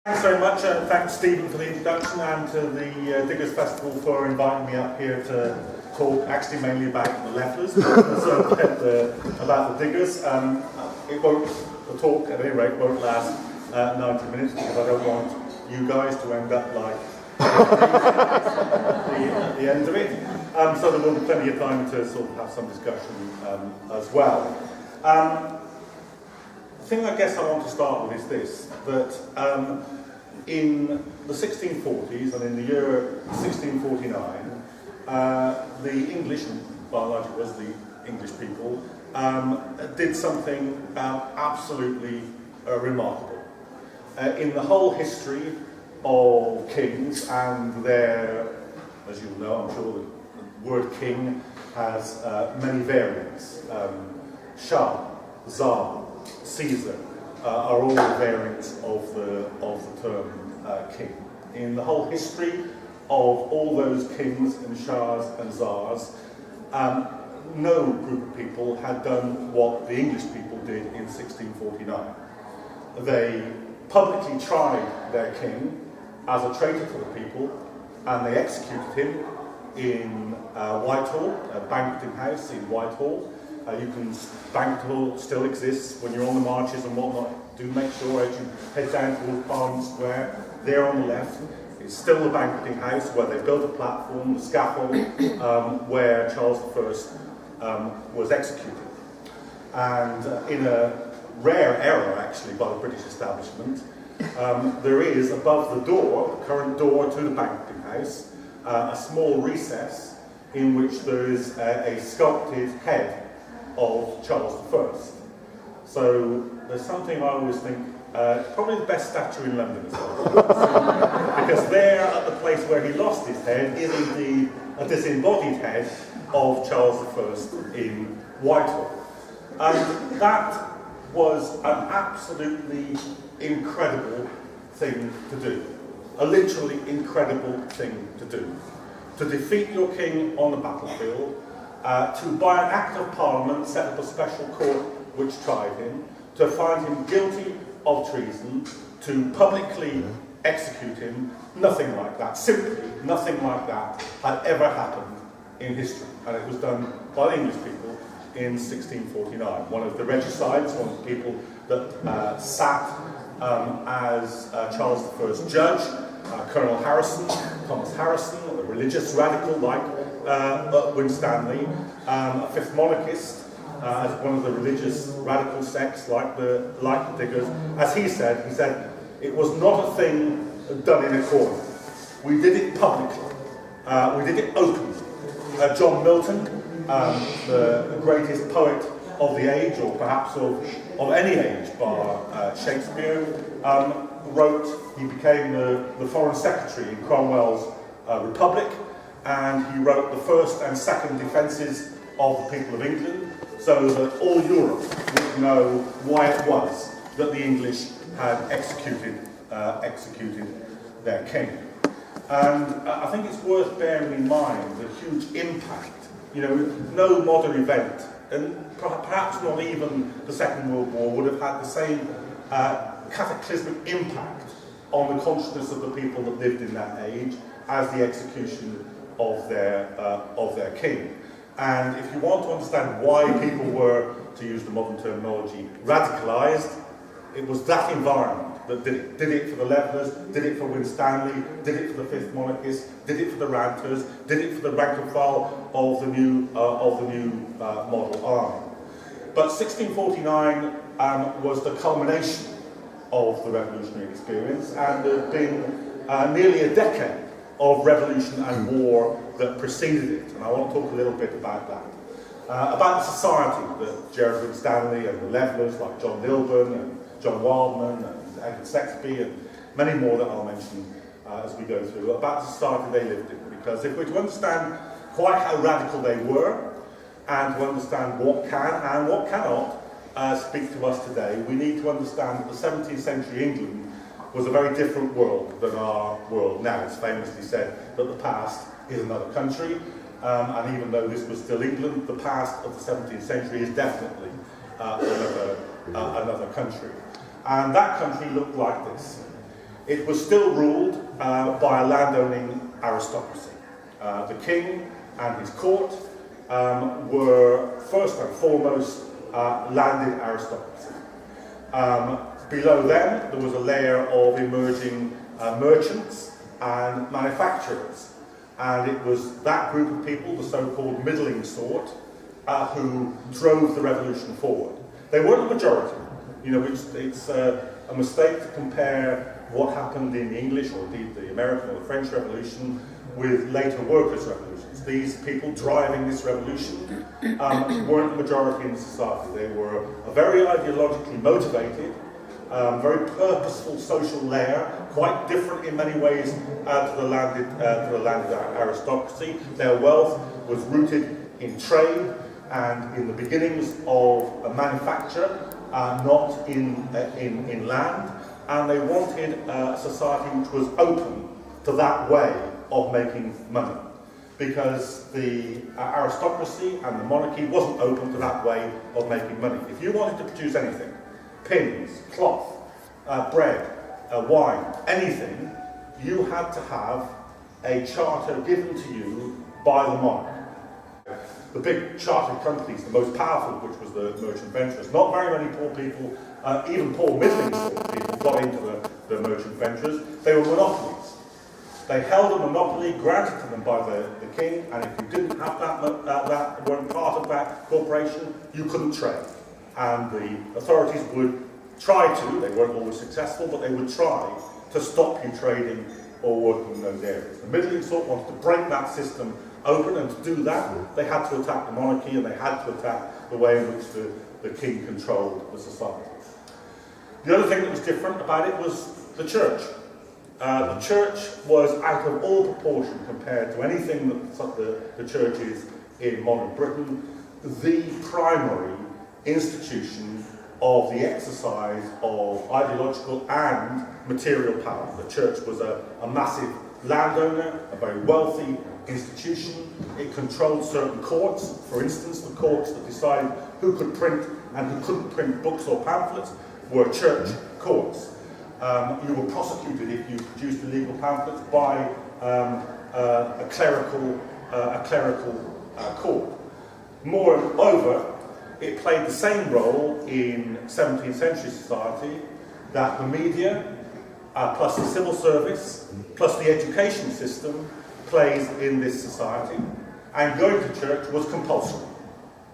Thanks very much. Thanks, Stephen, for the introduction, and to the Diggers Festival for inviting me up here to talk actually mainly about the leftlers, so about the Diggers. The talk at any rate won't last 90 minutes because I don't want you guys to end up like the end of it. So there will be plenty of time to sort of have some discussion as well. The thing I guess I want to start with is this, that in the 1640s and in the year 1649, the English, and by and large it was the English people, did something absolutely remarkable. In the whole history of kings and their, as you'll know, I'm sure the word king has many variants. Shah, Tsar, Caesar are all variants of the term king. In the whole history of all those kings and shahs and tsars, no group of people had done what the English people did in 1649. They publicly tried their king as a traitor to the people, and they executed him in Whitehall, a banqueting house in Whitehall. Banquet Hall still exists when you're on the marches and whatnot. Do make sure as you head down towards Parliament Square, there on the left, it's still the banqueting house where they built a platform, the scaffold, where Charles I was executed. And in a rare error, actually, by the British establishment, there is above the door, the current door to the banqueting house, a small recess in which there is a sculpted head of Charles I. So there's something I always think, probably the best statue in London as well. Because there, at the place where he lost his head, is indeed a disembodied head of Charles I in Whitehall. And that was an absolutely incredible thing to do. A literally incredible thing to do. To defeat your king on the battlefield, to, by an act of Parliament, set up a special court which tried him, to find him guilty of treason, to publicly execute him. Nothing like that, simply nothing like that had ever happened in history. And it was done by the English people in 1649. One of the regicides, one of the people that sat as Charles I's judge, Colonel Harrison, Thomas Harrison, a religious radical like Winstanley, a fifth monarchist, as one of the religious radical sects like the Diggers. As he said, it was not a thing done in a corner. We did it publicly. We did it openly. John Milton, the greatest poet of the age, or perhaps of any age, bar Shakespeare, he became the Foreign Secretary in Cromwell's Republic, and he wrote the first and second defences of the people of England, so that all Europe would know why it was that the English had executed their king. And I think it's worth bearing in mind the huge impact. You know, no modern event, and perhaps not even the Second World War, would have had the same cataclysmic impact on the consciousness of the people that lived in that age as the execution of their king. And if you want to understand why people were, to use the modern terminology, radicalised, it was that environment that did it. Did it for the Levellers, did it for Winstanley, did it for the Fifth Monarchists, did it for the Ranters, did it for the rank and file of the new model army. But 1649 was the culmination of the revolutionary experience, and there had been nearly a decade of revolution and war that preceded it, and I want to talk a little bit about that. About the society that Gerard Winstanley and the Levellers, like John Lilburn and John Wildman and Edward Sexby and many more that I'll mention as we go through, about the society they lived in. Because if we're to understand quite how radical they were, and to understand what can and what cannot speak to us today, we need to understand that the 17th century England was a very different world than our world now. It's famously said that the past is another country, and even though this was still England, the past of the 17th century is definitely another country. And that country looked like this. it was still ruled by a landowning aristocracy. The king and his court were first and foremost landed aristocracy. Below them, there was a layer of emerging merchants and manufacturers. And it was that group of people, the so-called middling sort, who drove the revolution forward. They weren't the majority. You know, it's a mistake to compare what happened in the English, or indeed the American or the French Revolution, with later workers' revolutions. These people driving this revolution weren't the majority in society. They were a very ideologically motivated, very purposeful social layer, quite different in many ways to the landed aristocracy. Their wealth was rooted in trade and in the beginnings of a manufacture, not in land. And they wanted a society which was open to that way of making money, because the aristocracy and the monarchy wasn't open to that way of making money. If you wanted to produce anything, pins, cloth, bread, wine, anything, you had to have a charter given to you by the monarch. The big chartered companies, the most powerful of which was the merchant ventures. Not very many poor people, even poor middling sort of people, got into the merchant ventures. They were monopolies. They held a monopoly granted to them by the king, and if you didn't have that weren't part of that corporation, you couldn't trade. And the authorities would try to, they weren't always successful, but they would try to stop you trading or working in those areas. The middling sort wanted to break that system open, and to do that, they had to attack the monarchy, and they had to attack the way in which the king controlled the society. The other thing that was different about it was the church. The church was out of all proportion compared to anything that the church is in modern Britain, the primary institution of the exercise of ideological and material power. The church was a massive landowner, a very wealthy institution. It controlled certain courts. For instance, the courts that decided who could print and who couldn't print books or pamphlets were church courts. You were prosecuted if you produced illegal pamphlets by a clerical court. Moreover, it played the same role in 17th century society that the media, plus the civil service, plus the education system plays in this society. And going to church was compulsory.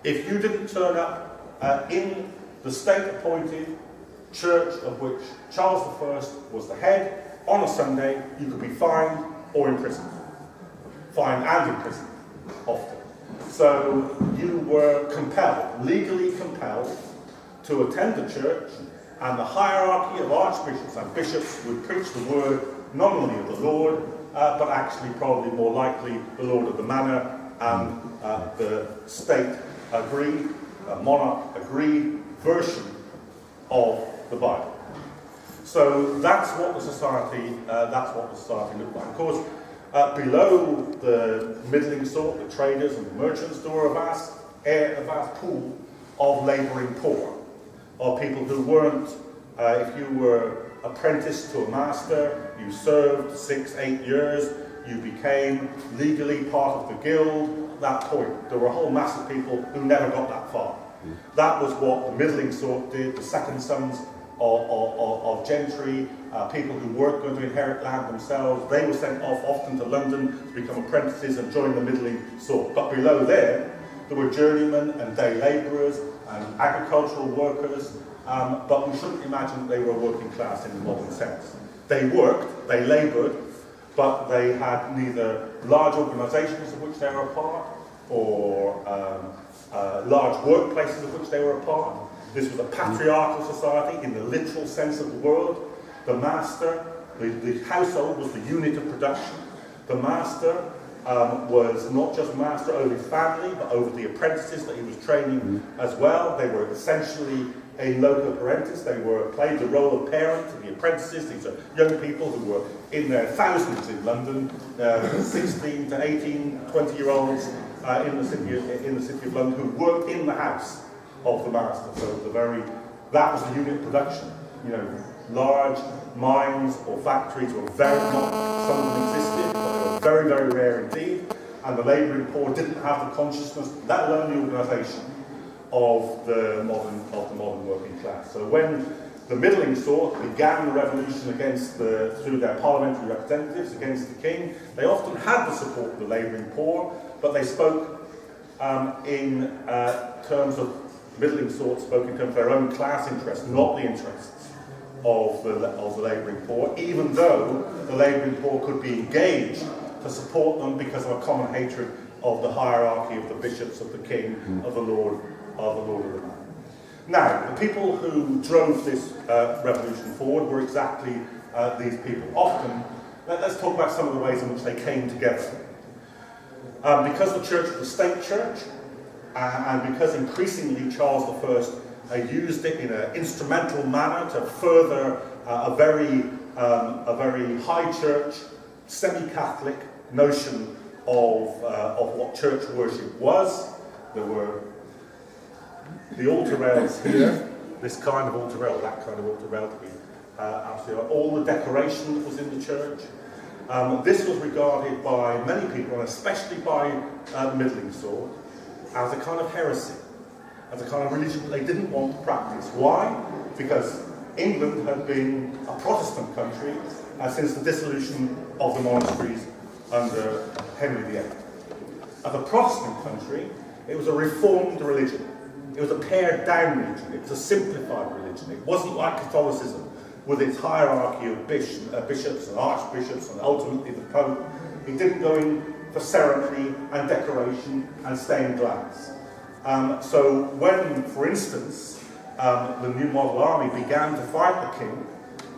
If you didn't turn up in the state-appointed church of which Charles I was the head on a Sunday, you could be fined or imprisoned. Fined and imprisoned, often. So you were compelled, legally compelled, to attend the church, and the hierarchy of archbishops and bishops would preach the word not only of the Lord, but actually probably more likely the Lord of the manor, and the state agreed, monarch agreed version of the Bible. So that's what the society looked like. Of course, below the middling sort, the traders and the merchants, there were a vast pool of labouring poor, of people who weren't, if you were apprenticed to a master, you served 6-8 years, you became legally part of the guild. At that point, there were a whole mass of people who never got that far. That was what the middling sort did, the second sons of gentry, people who weren't going to inherit land themselves. They were sent off often to London to become apprentices and join the middling sort. But below there were journeymen and day labourers and agricultural workers, but we shouldn't imagine they were working class in the modern sense. They worked, they laboured, but they had neither large organisations of which they were a part, or large workplaces of which they were a part. This was a patriarchal society in the literal sense of the word. The master, the household was the unit of production. The master was not just master over his family, but over the apprentices that he was training as well. They were essentially a loco parentis. They played the role of parent to the apprentices. These are young people who were in their thousands in London, 16 to 18, 20-year-olds in the city of London who worked in the house of the master. So that was the unit production. You know, Large mines or factories were very not, some of them existed, but they were very, very rare indeed. And the labouring poor didn't have the consciousness, let alone the organisation of the modern working class. So when the middling sort began the revolution against through their parliamentary representatives against the king, they often had the support of the labouring poor, but they spoke in terms of middling sort, spoke in terms of their own class interests, not the interests of the labouring poor, even though the labouring poor could be engaged to support them because of a common hatred of the hierarchy of the bishops, of the king, of the lord of the man. Now, the people who drove this revolution forward were exactly these people. Often, let's talk about some of the ways in which they came together. Because the church was a state church, and because increasingly Charles I used it in an instrumental manner to further a very high church, semi-Catholic notion of what church worship was. There were the altar rails here, this kind of altar rail, that kind of altar rail, to be absolutely all the decoration that was in the church. This was regarded by many people, and especially by the middling sort, as a kind of heresy, as a kind of religion that they didn't want to practice. Why? Because England had been a Protestant country since the dissolution of the monasteries under Henry VIII. As a Protestant country, it was a reformed religion. It was a pared down religion. It was a simplified religion. It wasn't like Catholicism with its hierarchy of bishops and archbishops and ultimately the Pope. It didn't go in for ceremony and decoration and stained glass. So when, for instance, the New Model Army began to fight the king,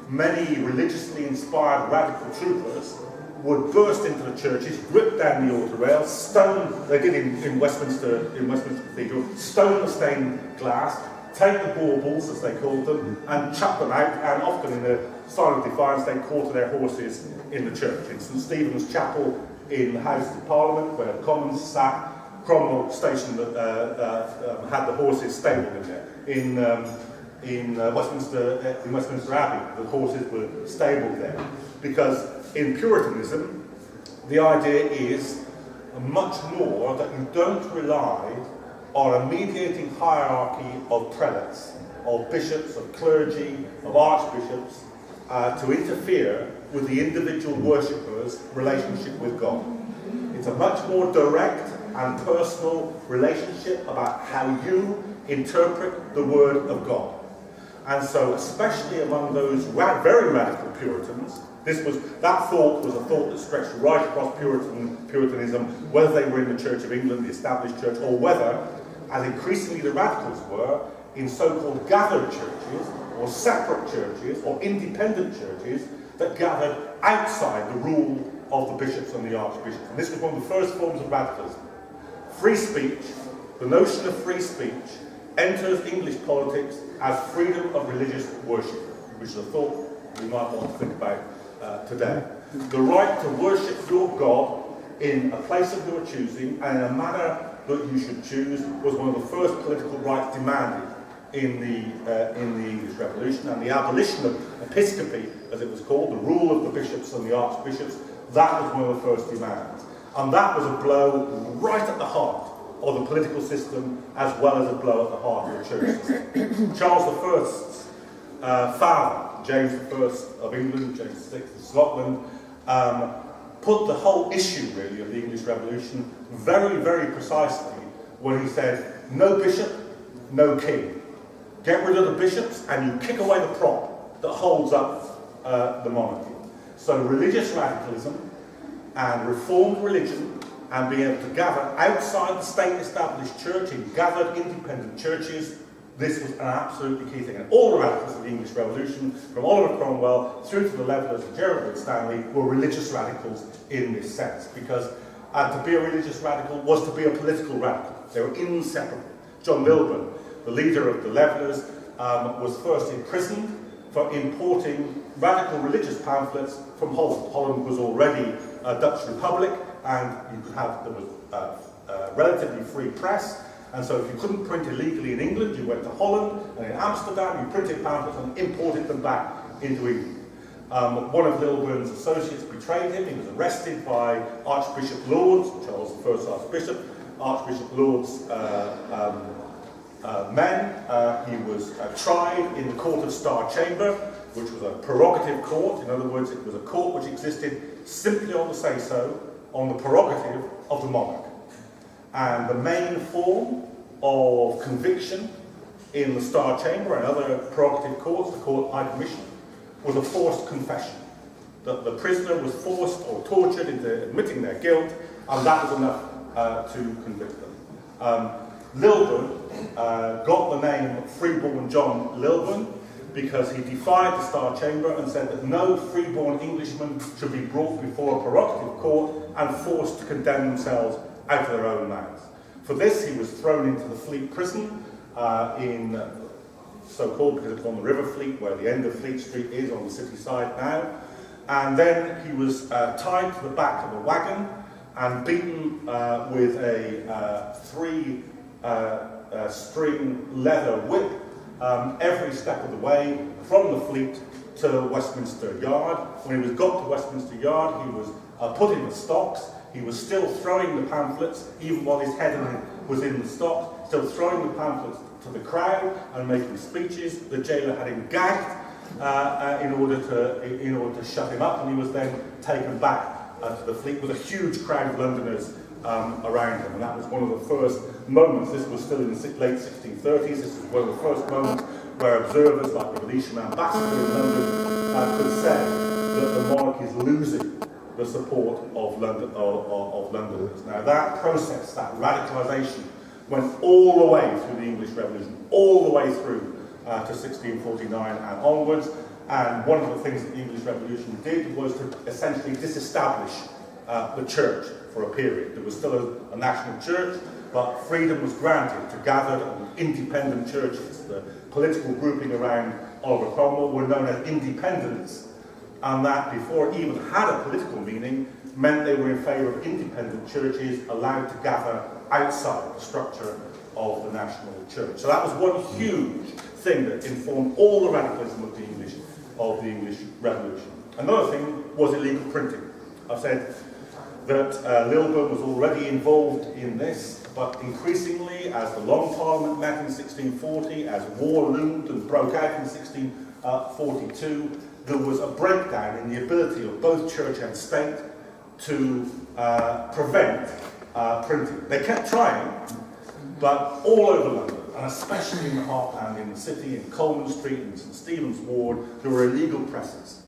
many religiously inspired radical troopers would burst into the churches, rip down the altar rails, stone, they did in Westminster Cathedral, stone the stained glass, take the baubles, as they called them, and chuck them out, and often in a sign of defiance they quarter their horses in the church. In St Stephen's Chapel in the House of Parliament, where the Commons sat, Cromwell Station had the horses stabled in there. In Westminster Abbey, the horses were stabled there. Because in Puritanism, the idea is much more that you don't rely on a mediating hierarchy of prelates, of bishops, of clergy, of archbishops, to interfere with the individual worshipper's relationship with God. It's a much more direct and personal relationship about how you interpret the Word of God. And so, especially among those very radical Puritans, that thought was a thought that stretched right across Puritanism, whether they were in the Church of England, the established church, or whether, as increasingly the radicals were, in so-called gathered churches, or separate churches, or independent churches that gathered outside the rule of the bishops and the archbishops. And this was one of the first forms of radicalism. Free speech, the notion of free speech, enters English politics as freedom of religious worship, which is a thought we might want to think about today. The right to worship your God in a place of your choosing and in a manner that you should choose was one of the first political rights demanded in the English Revolution, and the abolition of episcopacy, as it was called, the rule of the bishops and the archbishops, that was one of the first demands. And that was a blow right at the heart of the political system, as well as a blow at the heart of the church system. Charles I's father, James I of England, James VI of Scotland, put the whole issue, really, of the English Revolution very, very precisely when he said, no bishop, no king. Get rid of the bishops and you kick away the prop that holds up the monarchy. So religious radicalism and reformed religion and being able to gather outside the state-established church in gathered independent churches, this was an absolutely key thing. And all the radicals of the English Revolution, from Oliver Cromwell through to the Levellers and Gerald Winstanley, were religious radicals in this sense, because to be a religious radical was to be a political radical. They were inseparable. John Milburn, the leader of the Levellers, was first imprisoned for importing radical religious pamphlets from Holland. Holland was already a Dutch republic, and there was a relatively free press. And so if you couldn't print illegally in England, you went to Holland, and in Amsterdam you printed pamphlets and imported them back into England. One of Lilburn's associates betrayed him. He was arrested by Archbishop Laud's, Charles I's Archbishop, Archbishop Laud's men. He was tried in the Court of Star Chamber, which was a prerogative court. In other words, it was a court which existed simply on the say-so, on the prerogative of the monarch. And the main form of conviction in the Star Chamber and other prerogative courts, the Court of High Commission, was a forced confession. That the prisoner was forced or tortured into admitting their guilt, and that was enough to convict them. Lilburn got the name Freeborn John Lilburn because he defied the Star Chamber and said that no freeborn Englishman should be brought before a prerogative court and forced to condemn themselves out of their own mouths. For this, he was thrown into the Fleet prison in so-called because it was on the River Fleet, where the end of Fleet Street is on the city side now. And then he was tied to the back of a wagon and beaten with a three-string leather whip every step of the way from the Fleet to Westminster Yard. When he was got to Westminster Yard, he was put in the stocks. He was still throwing the pamphlets, even while his head was in the stock, still throwing the pamphlets to the crowd and making speeches. The jailer had him gagged in order to shut him up, and he was then taken back to the Fleet with a huge crowd of Londoners around him. And that was one of the first moments. This was still in the late 1630s. This was one of the first moments where observers like the Venetian ambassador in London could say that the monarchy is losing the support of Londoners. Now that process, that radicalisation, went all the way through the English Revolution, all the way through to 1649 and onwards. And one of the things that the English Revolution did was to essentially disestablish the church for a period. There was still a national church, but freedom was granted to gathered and independent churches. The political grouping around Oliver Cromwell were known as independents, and that, before it even had a political meaning, meant they were in favour of independent churches allowed to gather outside the structure of the national church. So that was one huge thing that informed all the radicalism of the English Revolution. Another thing was illegal printing. I've said that Lilburn was already involved in this, but increasingly, as the Long Parliament met in 1640, as war loomed and broke out in 1642, there was a breakdown in the ability of both church and state to prevent printing. They kept trying, but all over London, and especially in the heartland, in the city, in Coleman Street, in St Stephen's Ward, there were illegal presses.